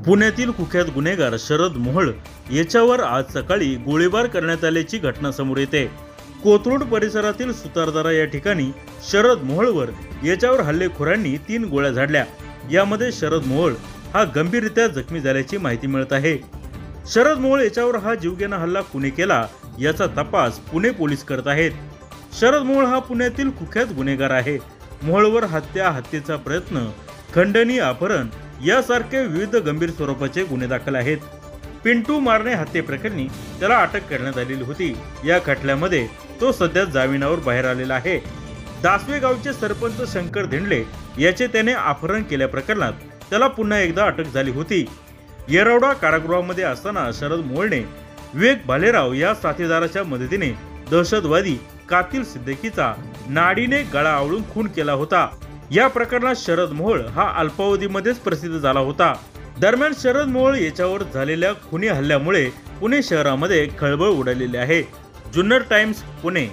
पुण्यातील कुख्यात गुन्हेगार शरद मोहोळ याच्यावर आज सकाळी गोळीबार करण्यात आल्याची घटना समोर येते। कोथरूड परिसरातील सुतारदारा या ठिकाणी शरद मोहोळवर याच्यावर हल्लेखोरांनी 3 गोळ्या झाडल्या। यामध्ये शरद मोहोळ हा गंभीररित्या जखमी झाल्याची माहिती मिळत आहे। शरद मोहोळ याच्यावर हा जीवघेणा हल्ला कुणी केला याचा तपास पुणे पोलीस करत आहेत। शरद मोहोळ हा पुण्यातील कुख्यात गुन्हेगार आहे। मोहोळवर हत्या, हत्येचा प्रयत्न, खंडणी, अपहरण यासारखे विविध गंभीर स्वरूपाचे गुन्हे दाखल आहेत। पिंटू मारणे हत्येप्रकरणी त्याला अटक करण्यात आलेली होती। या खटल्यामध्ये तो सध्या जामिनावर बाहेर आलेला आहे। दासवे गावचे सरपंच शंकर धेंडले याचे त्याने अपहरण केल्या प्रकरणात त्याला पुन्हा एकदा अटक झाली होती। येरवडा कारागृहामध्ये असताना शरद मोहोळने विवेक भालेराव या साथीदाराच्या मदतीने दहशतवादी कातिल सिद्दीकीचा नाडीने गळा आवळून खून केला होता। या प्रकरणात शरद मोहोळ हा अल्पावधीमध्येच प्रसिद्ध झाला होता। दरम्यान शरद मोहोळ याच्यावर झालेल्या खुनी हल्ल्यामुळे पुणे शहरामध्ये खळबळ उडालेली आहे। जुन्नर टाइम्स, पुणे।